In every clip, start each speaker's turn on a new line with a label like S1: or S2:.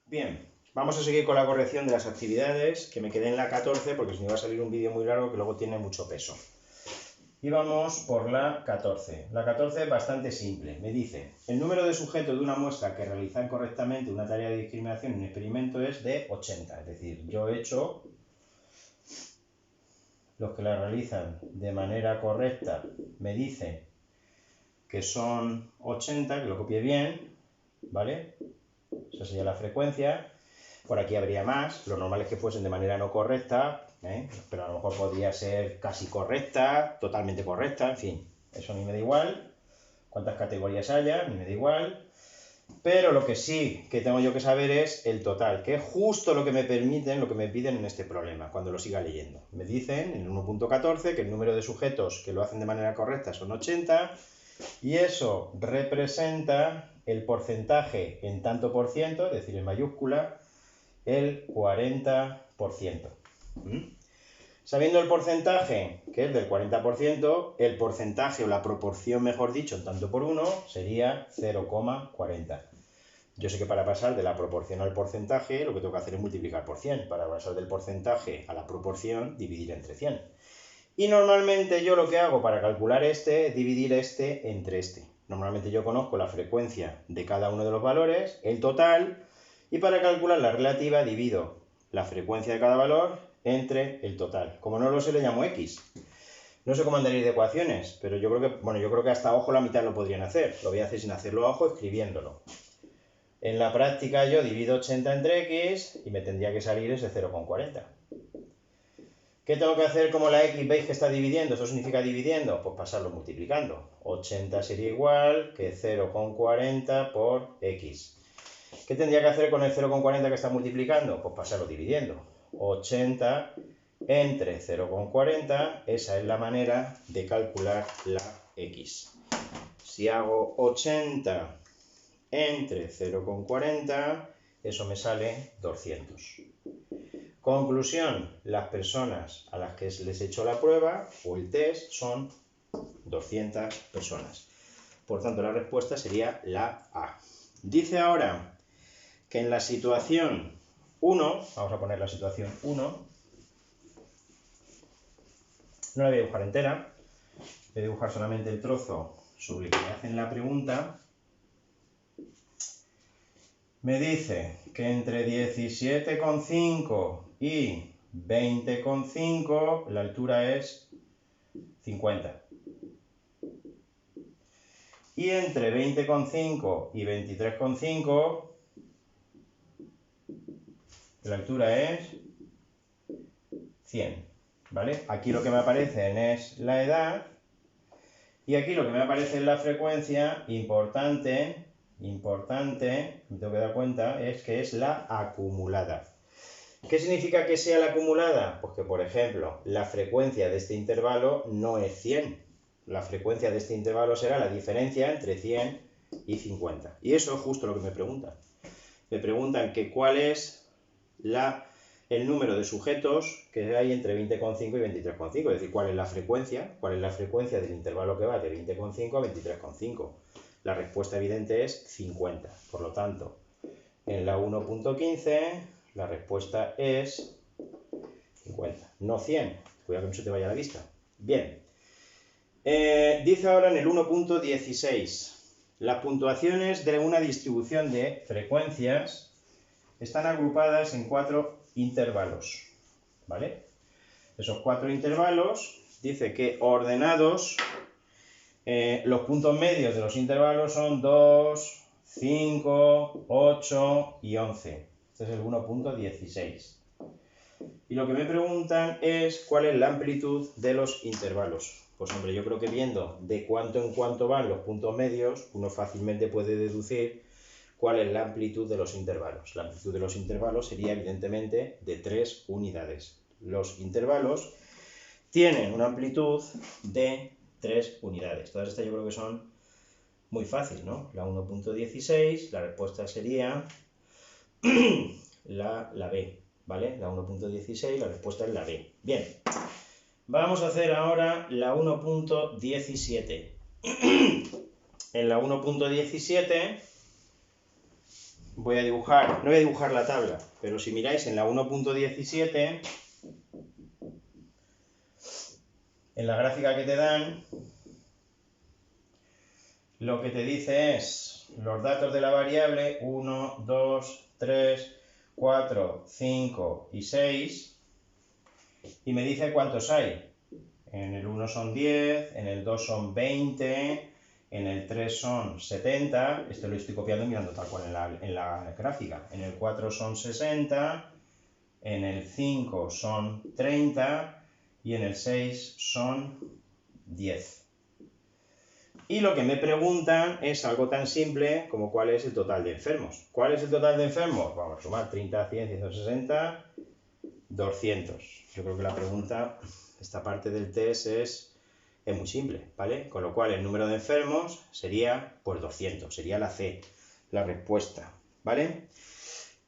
S1: Bien, vamos a seguir con la corrección de las actividades, que me quedé en la 14 porque si no va a salir un vídeo muy largo que luego tiene mucho peso. Y vamos por la 14. La 14 es bastante simple. Me dice, el número de sujetos de una muestra que realizan correctamente una tarea de discriminación en un experimento es de 80. Es decir, yo he hecho los que la realizan de manera correcta, me dice que son 80, que lo copie bien, ¿vale? Esa sería la frecuencia. Por aquí habría más, lo normal es que fuesen de manera no correcta, pero a lo mejor podría ser casi correcta, totalmente correcta, en fin, eso a mí me da igual. Cuántas categorías haya, a mí me da igual. Pero lo que sí que tengo yo que saber es el total, que es justo lo que me permiten, lo que me piden en este problema, cuando lo siga leyendo. Me dicen en el 1.14 que el número de sujetos que lo hacen de manera correcta son 80, y eso representa el porcentaje en tanto por ciento, es decir, en mayúscula, el 40%. Sabiendo el porcentaje, que es del 40%, el porcentaje o la proporción, mejor dicho, en tanto por 1, sería 0,40. Yo sé que para pasar de la proporción al porcentaje, lo que tengo que hacer es multiplicar por 100. Para pasar del porcentaje a la proporción, dividir entre 100. Y normalmente yo lo que hago para calcular este es dividir este entre este. Normalmente yo conozco la frecuencia de cada uno de los valores, el total, y para calcular la relativa divido la frecuencia de cada valor entre el total. Como no lo sé, le llamo X. No sé cómo andaréis de ecuaciones, pero yo creo que hasta a ojo la mitad lo podrían hacer. Lo voy a hacer sin hacerlo a ojo, escribiéndolo. En la práctica yo divido 80 entre X y me tendría que salir ese 0,40. ¿Qué tengo que hacer como la X veis que está dividiendo? ¿Eso significa dividiendo? Pues pasarlo multiplicando. 80 sería igual que 0,40 por X. ¿Qué tendría que hacer con el 0,40 que está multiplicando? Pues pasarlo dividiendo. 80 entre 0,40, esa es la manera de calcular la X. Si hago 80 entre 0,40, eso me sale 200. Conclusión, las personas a las que les he hecho la prueba o el test son 200 personas. Por tanto, la respuesta sería la A. Dice ahora que en la situación 1, vamos a poner la situación 1, no la voy a dibujar entera, voy a dibujar solamente el trozo sobre el que me hacen la pregunta. Me dice que entre 17,5 y 20,5 la altura es 50. Y entre 20,5 y 23,5 la altura es 100. ¿Vale? Aquí lo que me aparece es la edad y aquí lo que me aparece es la frecuencia. Importante, me tengo que dar cuenta, es que es la acumulada. ¿Qué significa que sea la acumulada? Pues que, por ejemplo, la frecuencia de este intervalo no es 100. La frecuencia de este intervalo será la diferencia entre 100 y 50. Y eso es justo lo que me preguntan. Me preguntan que cuál es el número de sujetos que hay entre 20,5 y 23,5. Es decir, cuál es la frecuencia del intervalo que va de 20,5 a 23,5. La respuesta evidente es 50. Por lo tanto, en la 1.15... la respuesta es 50, no 100. Cuidado que no se te vaya la vista. Bien. Dice ahora en el 1.16. Las puntuaciones de una distribución de frecuencias están agrupadas en 4 intervalos. ¿Vale? Esos 4 intervalos dice que ordenados, los puntos medios de los intervalos son 2, 5, 8 y 11. Este es el 1.16. Y lo que me preguntan es cuál es la amplitud de los intervalos. Pues hombre, yo creo que viendo de cuánto en cuánto van los puntos medios, uno fácilmente puede deducir cuál es la amplitud de los intervalos. La amplitud de los intervalos sería evidentemente de 3 unidades. Los intervalos tienen una amplitud de 3 unidades. Todas estas yo creo que son muy fáciles, ¿no? La 1.16, la respuesta sería la B, ¿vale? La 1.16, la respuesta es la B. Bien, vamos a hacer ahora la 1.17. En la 1.17 no voy a dibujar la tabla, pero si miráis en la 1.17, en la gráfica que te dan, lo que te dice es los datos de la variable 1, 2, 3, 4, 5 y 6, y me dice cuántos hay. En el 1 son 10, en el 2 son 20, en el 3 son 70, esto lo estoy copiando y mirando tal cual en la gráfica. En el 4 son 60, en el 5 son 30 y en el 6 son 10. Y lo que me preguntan es algo tan simple como cuál es el total de enfermos. ¿Cuál es el total de enfermos? Vamos a sumar 30, 100, 160, 200. Yo creo que la pregunta, esta parte del test es muy simple, ¿vale? Con lo cual el número de enfermos sería pues 200, sería la C, la respuesta, ¿vale?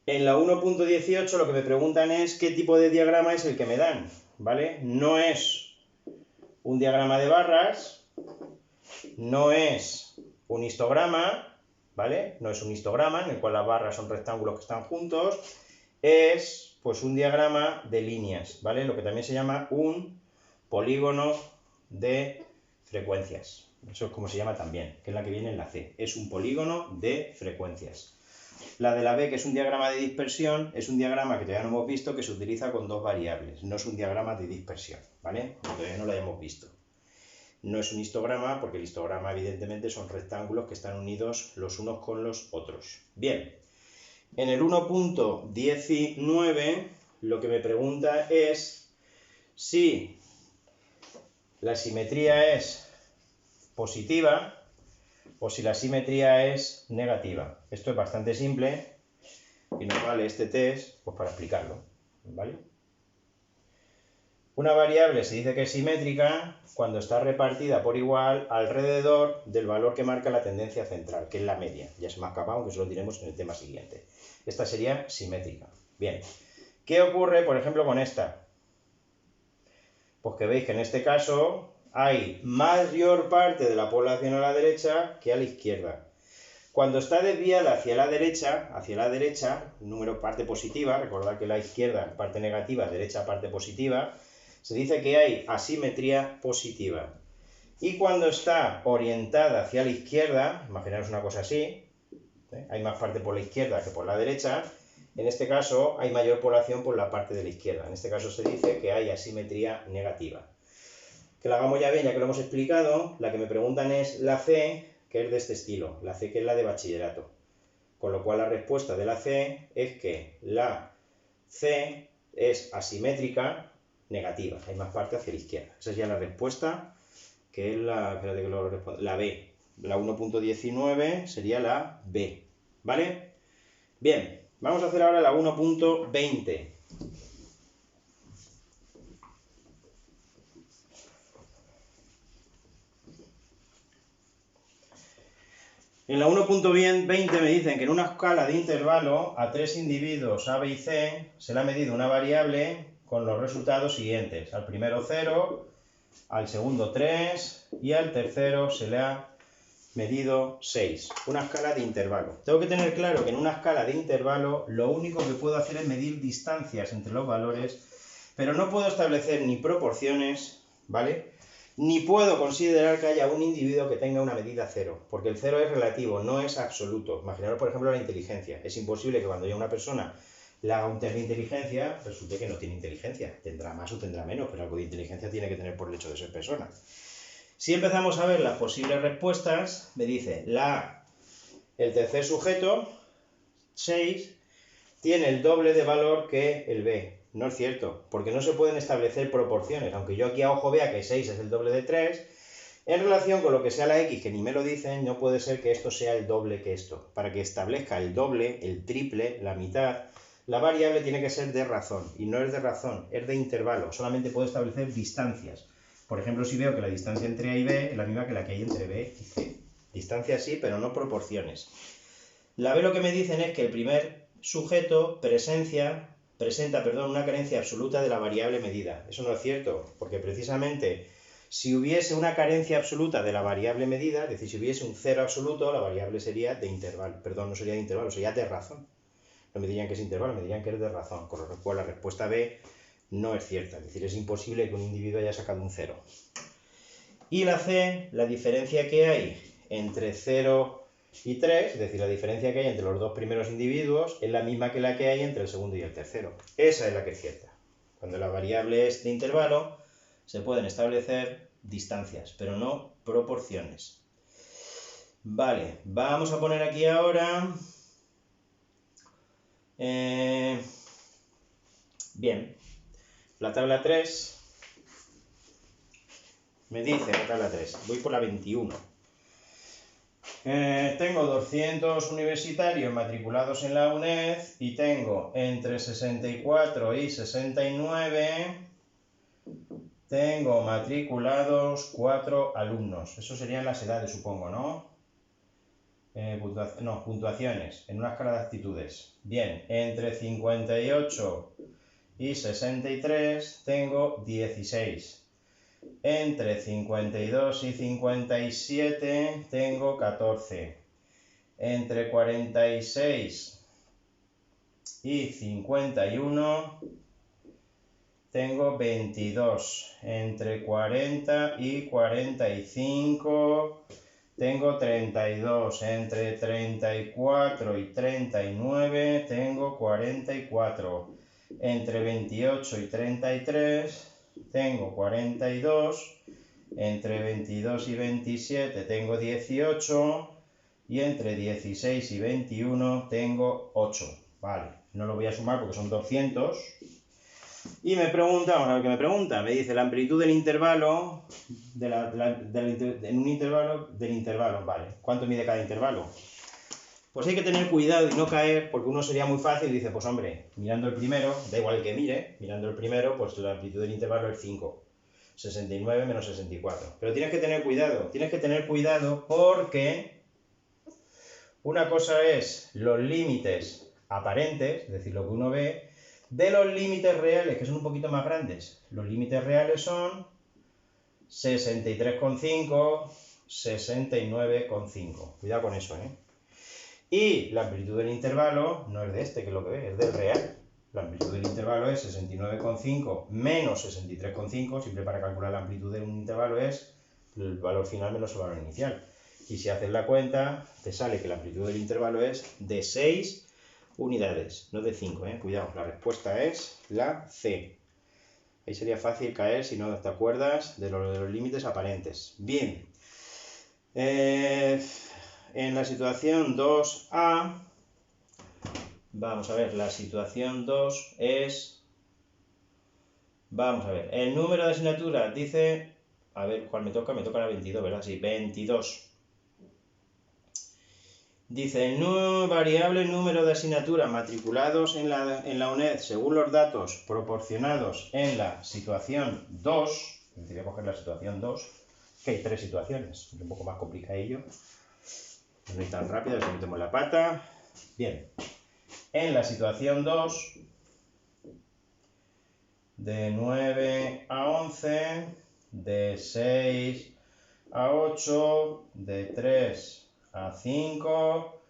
S1: En la 1.18 lo que me preguntan es qué tipo de diagrama es el que me dan, ¿vale? No es un diagrama de barras, no es un histograma, ¿vale? No es un histograma en el cual las barras son rectángulos que están juntos, es pues un diagrama de líneas, ¿vale? Lo que también se llama un polígono de frecuencias. Eso es como se llama también, que es la que viene en la C. Es un polígono de frecuencias. La de la B, que es un diagrama de dispersión, es un diagrama que todavía no hemos visto, que se utiliza con dos variables. No es un diagrama de dispersión, ¿vale? Todavía no lo hemos visto. No es un histograma, porque el histograma evidentemente son rectángulos que están unidos los unos con los otros. Bien, en el 1.19 lo que me pregunta es si la simetría es positiva o si la simetría es negativa. Esto es bastante simple y nos vale este test pues, para explicarlo, ¿vale? Una variable se dice que es simétrica cuando está repartida por igual alrededor del valor que marca la tendencia central, que es la media. Ya se me ha escapado, que eso lo diremos en el tema siguiente. Esta sería simétrica. Bien, ¿qué ocurre, por ejemplo, con esta? Pues que veis que en este caso hay mayor parte de la población a la derecha que a la izquierda. Cuando está desviada hacia la derecha, número parte positiva, recordad que la izquierda parte negativa, derecha parte positiva, se dice que hay asimetría positiva. Y cuando está orientada hacia la izquierda, imaginaos una cosa así, hay más parte por la izquierda que por la derecha, en este caso hay mayor población por la parte de la izquierda. En este caso se dice que hay asimetría negativa. Que la hagamos ya bien, ya que lo hemos explicado, la que me preguntan es la C, que es de este estilo, la C que es la de bachillerato. Con lo cual la respuesta de la C es que la C es asimétrica negativa, hay más parte hacia la izquierda. Esa es ya la respuesta, que es la, espérate que lo responda, la B. La 1.19 sería la B, ¿vale? Bien, vamos a hacer ahora la 1.20. En la 1.20 me dicen que en una escala de intervalo a tres individuos A, B y C se le ha medido una variable con los resultados siguientes. Al primero 0, al segundo 3 y al tercero se le ha medido 6. Una escala de intervalo. Tengo que tener claro que en una escala de intervalo lo único que puedo hacer es medir distancias entre los valores, pero no puedo establecer ni proporciones, ¿vale? Ni puedo considerar que haya un individuo que tenga una medida 0, porque el 0 es relativo, no es absoluto. Imaginaros, por ejemplo, la inteligencia. Es imposible que cuando haya una persona le haga un test de inteligencia, resulte que no tiene inteligencia. Tendrá más o tendrá menos, pero algo de inteligencia tiene que tener por el hecho de ser persona. Si empezamos a ver las posibles respuestas, me dice la A, el tercer sujeto, 6, tiene el doble de valor que el B. No es cierto, porque no se pueden establecer proporciones. Aunque yo aquí a ojo vea que 6 es el doble de 3, en relación con lo que sea la X, que ni me lo dicen, no puede ser que esto sea el doble que esto. Para que establezca el doble, el triple, la mitad, la variable tiene que ser de razón. Y no es de razón, es de intervalo. Solamente puedo establecer distancias. Por ejemplo, si veo que la distancia entre A y B es la misma que la que hay entre B y C. Distancias sí, pero no proporciones. La B lo que me dicen es que el primer sujeto presenta una carencia absoluta de la variable medida. Eso no es cierto, porque precisamente Si hubiese una carencia absoluta de la variable medida, es decir, si hubiese un cero absoluto, la variable sería de intervalo. Perdón, no sería de intervalo, sería de razón. No me dirían que es intervalo, me dirían que es de razón, con lo cual la respuesta B no es cierta. Es decir, es imposible que un individuo haya sacado un 0. Y la C, la diferencia que hay entre 0 y 3, es decir, la diferencia que hay entre los dos primeros individuos, es la misma que la que hay entre el segundo y el tercero. Esa es la que es cierta. Cuando la variable es de intervalo, se pueden establecer distancias, pero no proporciones. Vale, vamos a poner aquí ahora... bien, la tabla 3 me dice, la tabla 3, voy por la 21. Tengo 200 universitarios matriculados en la UNED y tengo entre 64 y 69, tengo matriculados 4 alumnos. Eso serían las edades, supongo, ¿no? No, puntuaciones, en una escala de actitudes. Bien, entre 58 y 63 tengo 16. Entre 52 y 57 tengo 14. Entre 46 y 51 tengo 22. Entre 40 y 45 tengo 32. Entre 34 y 39 tengo 44. Entre 28 y 33 tengo 42, entre 22 y 27 tengo 18 y entre 16 y 21 tengo 8. Vale, no lo voy a sumar porque son 200. Y me pregunta, vamos a ver qué me pregunta, me dice la amplitud del intervalo, en un intervalo del intervalo, vale. ¿Cuánto mide cada intervalo? Pues hay que tener cuidado y no caer, porque uno sería muy fácil y dice, pues hombre, mirando el primero, da igual el que mire, mirando el primero, pues la amplitud del intervalo es 5. 69 menos 64. Pero tienes que tener cuidado porque una cosa es los límites aparentes, es decir, lo que uno ve, de los límites reales, que son un poquito más grandes. Los límites reales son 63,5, 69,5. Cuidado con eso, ¿eh? Y la amplitud del intervalo no es de este, que es lo que ve, es del real. La amplitud del intervalo es 69,5 menos 63,5. Siempre para calcular la amplitud de un intervalo es el valor final menos el valor inicial. Y si haces la cuenta, te sale que la amplitud del intervalo es de 6 unidades, no de 5, ¿eh? Cuidado, la respuesta es la C. Ahí sería fácil caer si no te acuerdas de los límites aparentes. Bien. En la situación 2A, vamos a ver, la situación 2 es, vamos a ver, el número de asignaturas dice, a ver, ¿cuál me toca? Me toca la 22, ¿verdad? Sí, 22. Dice, variable número de asignaturas matriculados en la UNED según los datos proporcionados en la situación 2, voy a coger la situación 2, que hay 3 situaciones, es un poco más complicadillo. No es tan rápido, le metemos la pata. Bien. En la situación 2, de 9 a 11, de 6 a 8, de 3 a 5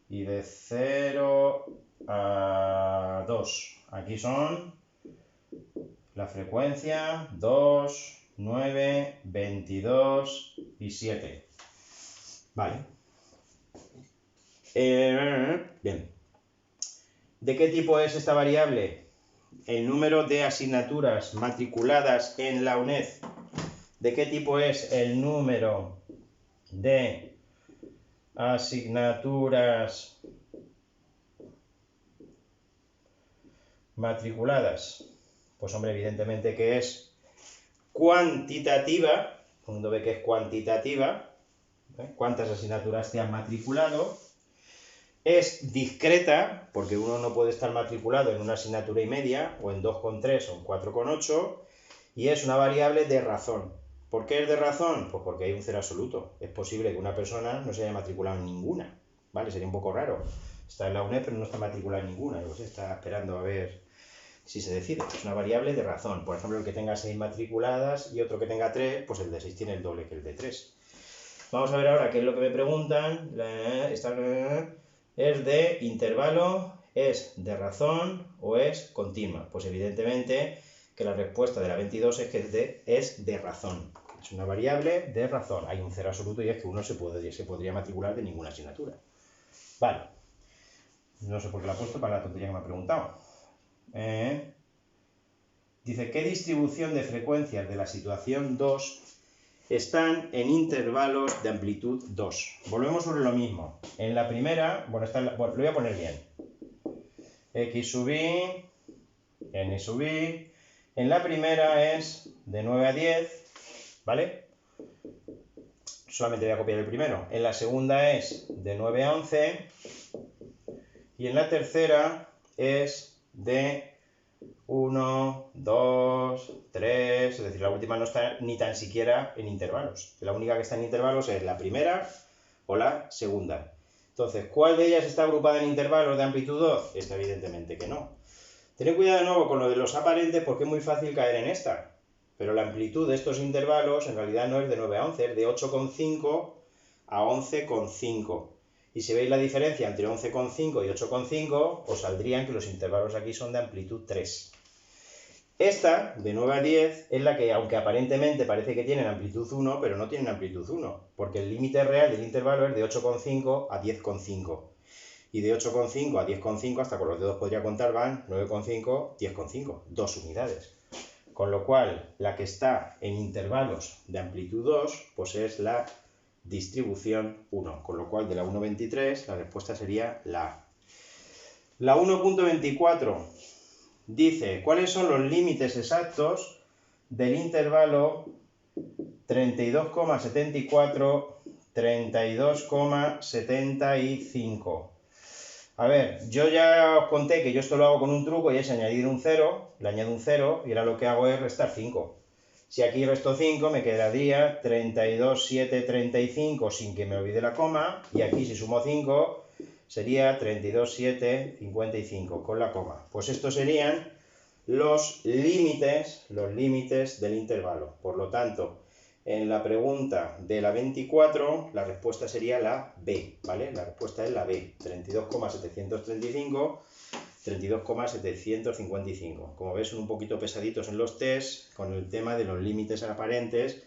S1: y de 0 a 2. Aquí son la frecuencia 2, 9, 22 y 7. Vale. Bien. ¿De qué tipo es esta variable? El número de asignaturas matriculadas en la UNED. ¿De qué tipo es el número de asignaturas matriculadas? Pues hombre, evidentemente que es cuantitativa. Todo el mundo ve que es cuantitativa. ¿Cuántas asignaturas te han matriculado? Es discreta, porque uno no puede estar matriculado en una asignatura y media, o en 2,3 o en 4,8, y es una variable de razón. ¿Por qué es de razón? Pues porque hay un cero absoluto. Es posible que una persona no se haya matriculado en ninguna, ¿vale? Sería un poco raro. Está en la UNED, pero no está matriculada en ninguna. Está esperando a ver si se decide. Es una variable de razón. Por ejemplo, el que tenga 6 matriculadas y otro que tenga 3, pues el de 6 tiene el doble que el de 3. Vamos a ver ahora qué es lo que me preguntan. Esta es de intervalo, es de razón o es continua. Pues evidentemente que la respuesta de la 22 es que es de razón. Es una variable de razón. Hay un cero absoluto y es que uno se podría matricular de ninguna asignatura. Vale. No sé por qué la he puesto para la tontería que me ha preguntado. Dice, ¿qué distribución de frecuencias de la situación 2 están en intervalos de amplitud 2? Volvemos sobre lo mismo. En la primera, bueno, lo voy a poner bien. X sub i, n sub i. En la primera es de 9 a 10, ¿vale? Solamente voy a copiar el primero. En la segunda es de 9 a 11. Y en la tercera es de 1, 2, 3, es decir, la última no está ni tan siquiera en intervalos. La única que está en intervalos es la primera o la segunda. Entonces, ¿cuál de ellas está agrupada en intervalos de amplitud 2? Esta evidentemente que no. Tened cuidado de nuevo con lo de los aparentes porque es muy fácil caer en esta. Pero la amplitud de estos intervalos en realidad no es de 9 a 11, es de 8,5 a 11,5. Y si veis la diferencia entre 11,5 y 8,5, os saldrían que los intervalos aquí son de amplitud 3. Esta, de 9 a 10, es la que, aunque aparentemente parece que tienen amplitud 1, pero no tienen amplitud 1, porque el límite real del intervalo es de 8,5 a 10,5. Y de 8,5 a 10,5, hasta con los dedos podría contar, van 9,5, 10,5, 2 unidades. Con lo cual, la que está en intervalos de amplitud 2, pues es la distribución 1, con lo cual de la 1,23 la respuesta sería la A. La 1.24 dice, ¿cuáles son los límites exactos del intervalo 32,74, 32,75? A ver, yo ya os conté que yo esto lo hago con un truco y es añadir un 0, le añado un 0 y ahora lo que hago es restar 5. Si aquí resto 5 me quedaría 32,735 sin que me olvide la coma, y aquí si sumo 5 sería 32,755 con la coma. Pues estos serían los límites del intervalo. Por lo tanto, en la pregunta de la 24, la respuesta sería la B, ¿vale? La respuesta es la B, 32,735, 32,755. Como ves, son un poquito pesaditos en los test con el tema de los límites aparentes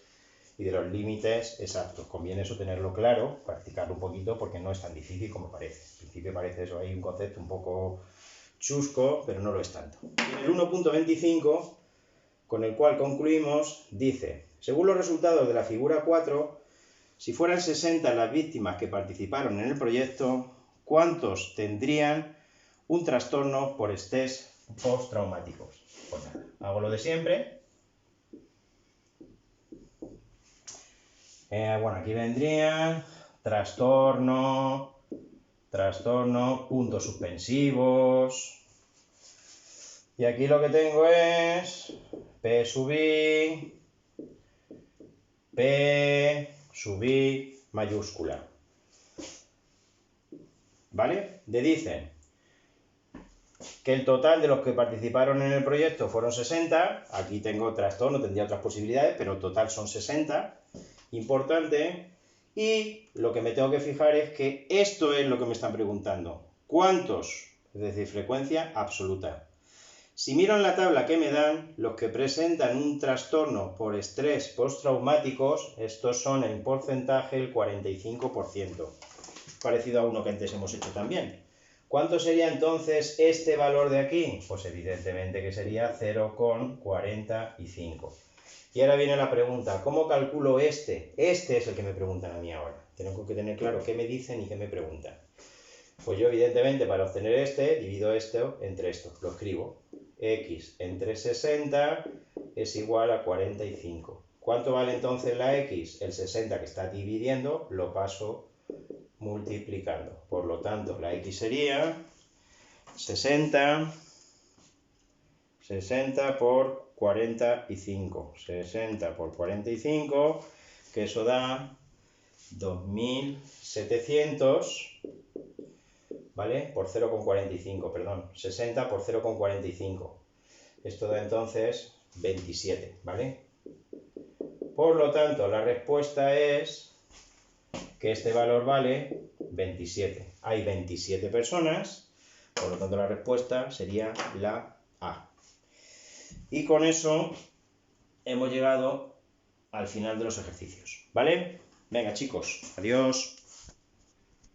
S1: y de los límites exactos. Conviene eso tenerlo claro, practicarlo un poquito porque no es tan difícil como parece. Al principio parece eso, hay un concepto un poco chusco, pero no lo es tanto. Y en el 1.25, con el cual concluimos, dice, según los resultados de la figura 4, si fueran 60 las víctimas que participaron en el proyecto, ¿cuántos tendrían un trastorno por estrés postraumáticos? Pues nada, hago lo de siempre. Bueno, aquí vendrían trastorno, puntos suspensivos. Y aquí lo que tengo es P sub i, P sub i mayúscula. ¿Vale? Dicen que el total de los que participaron en el proyecto fueron 60. Aquí tengo trastorno, tendría otras posibilidades, pero el total son 60. Importante. Y lo que me tengo que fijar es que esto es lo que me están preguntando. ¿Cuántos? Es decir, frecuencia absoluta. Si miro en la tabla que me dan, los que presentan un trastorno por estrés postraumáticos, estos son en porcentaje el 45%. Parecido a uno que antes hemos hecho también. ¿Cuánto sería entonces este valor de aquí? Pues evidentemente que sería 0,45. Y ahora viene la pregunta, ¿cómo calculo este? Este es el que me preguntan a mí ahora. Tengo que tener claro qué me dicen y qué me preguntan. Pues yo evidentemente para obtener este, divido esto entre esto. Lo escribo. X entre 60 es igual a 45. ¿Cuánto vale entonces la X? El 60 que está dividiendo lo paso multiplicando. Por lo tanto, la X sería 60 por 45. 60 por 45, que eso da 2700, ¿vale? Por 0,45, perdón. 60 por 0,45. Esto da entonces 27, ¿vale? Por lo tanto, la respuesta es que este valor vale 27. Hay 27 personas, por lo tanto la respuesta sería la A. Y con eso hemos llegado al final de los ejercicios, ¿vale? Venga, chicos, adiós.